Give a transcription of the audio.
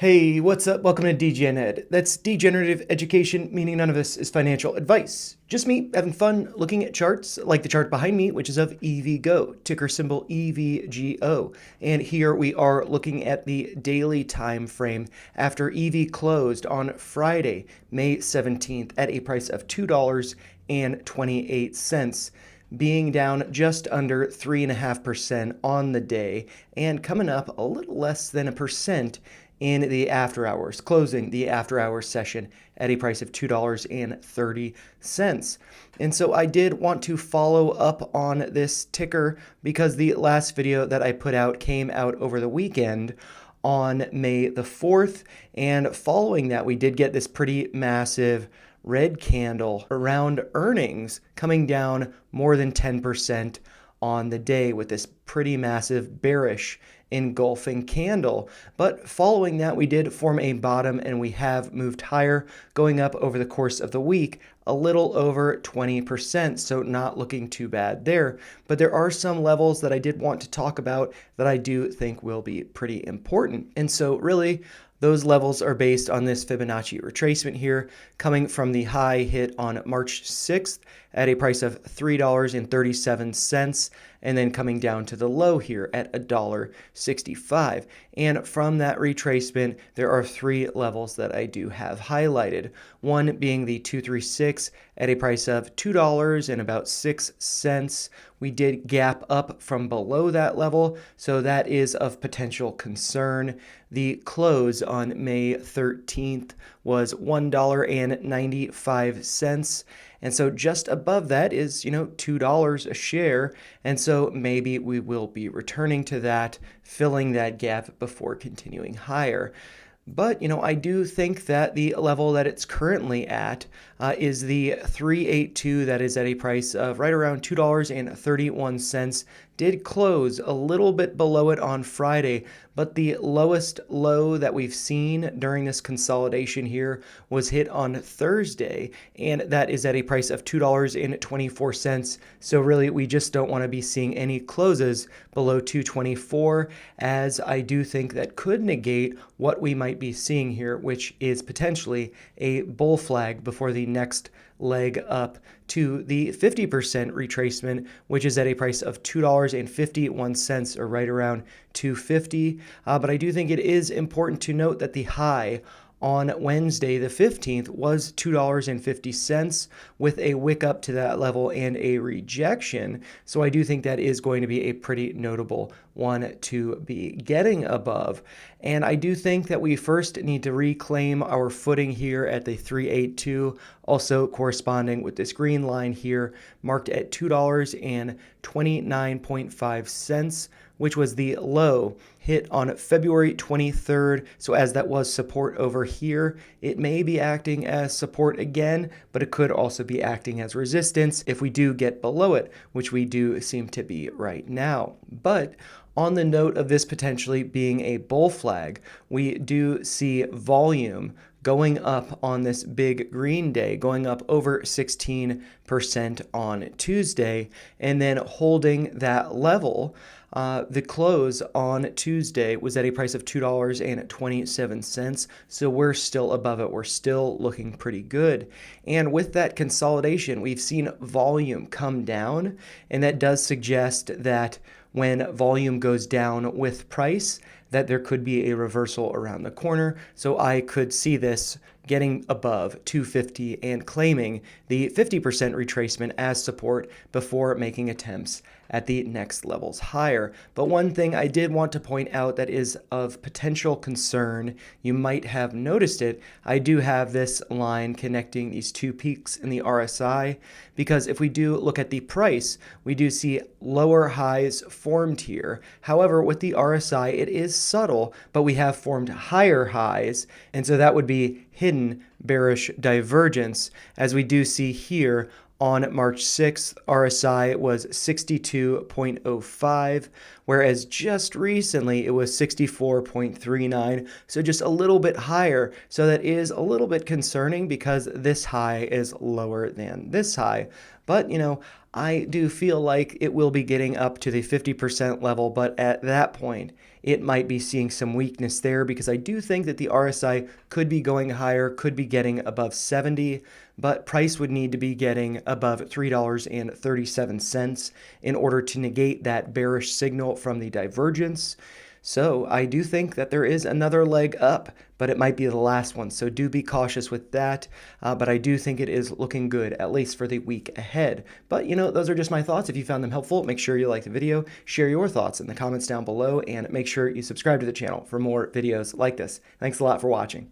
Hey, what's up? Welcome to DGen Ed. That's degenerative education, meaning none of this is financial advice. Just me having fun looking at charts, like the chart behind me, which is of EVgo, ticker symbol EVGO. And here we are looking at the daily time frame after EV closed on Friday, May 17th, at a price of $2.28, being down just under 3.5% on the day and coming up a little less than a percent in the after hours, closing the after hours session at a price of $2.30. And so I did want to follow up on this ticker because the last video that I put out came out over the weekend on May the 4th. And following that, we did get this pretty massive red candle around earnings coming down more than 10% on the day with this pretty massive bearish engulfing candle. But following that, we did form a bottom and we have moved higher, going up over the course of the week a little over 20%, so not looking too bad there. But there are some levels that I did want to talk about that I do think will be pretty important. And so really, those levels are based on this Fibonacci retracement here, coming from the high hit on March 6th at a price of $3.37, and then coming down to the low here at $1.65. And from that retracement, there are three levels that I do have highlighted. One being the 236 at a price of $2.06. We did gap up from below that level, so that is of potential concern. The close on May 13th was $1.95. And so just above that is, $2 a share. And so maybe we will be returning to that, filling that gap before continuing higher. But, I do think that the level that it's currently at is the 382 that is at a price of right around $2.31. Did close a little bit below it on Friday, but the lowest low that we've seen during this consolidation here was hit on Thursday, and that is at a price of $2.24. So really, we just don't want to be seeing any closes below 224, as I do think that could negate what we might be seeing here, which is potentially a bull flag before the next leg up to the 50% retracement, which is at a price of $2.51, or right around 250. But I do think it is important to note that the high on Wednesday, the 15th, was $2.50 with a wick up to that level and a rejection. So I do think that is going to be a pretty notable one to be getting above. And I do think that we first need to reclaim our footing here at the 382, also corresponding with this green line here, marked at $2.29.5, which was the low hit on February 23rd. So as that was support over here, it may be acting as support again, but it could also be acting as resistance if we do get below it, which we do seem to be right now. But on the note of this potentially being a bull flag, we do see volume going up on this big green day, going up over 16% on Tuesday, and then holding that level. The close on Tuesday was at a price of $2.27, so we're still above it. We're still looking pretty good. And with that consolidation, we've seen volume come down, and that does suggest that when volume goes down with price, that there could be a reversal around the corner. So I could see this getting above 250 and claiming the 50% retracement as support before making attempts at the next levels higher. But one thing I did want to point out that is of potential concern, you might have noticed it, I do have this line connecting these two peaks in the RSI, because if we do look at the price, we do see lower highs formed here. However, with the RSI, it is subtle, but we have formed higher highs, and so that would be hidden bearish divergence, as we do see here. On March 6th, RSI was 62.05, whereas just recently it was 64.39, so just a little bit higher. So that is a little bit concerning because this high is lower than this high. But, I do feel like it will be getting up to the 50% level, but at that point, it might be seeing some weakness there because I do think that the RSI could be going higher, could be getting above 70, but price would need to be getting above $3.37 in order to negate that bearish signal from the divergence. So I do think that there is another leg up, but it might be the last one. So do be cautious with that. But I do think it is looking good, at least for the week ahead. But, those are just my thoughts. If you found them helpful, make sure you like the video, share your thoughts in the comments down below, and make sure you subscribe to the channel for more videos like this. Thanks a lot for watching.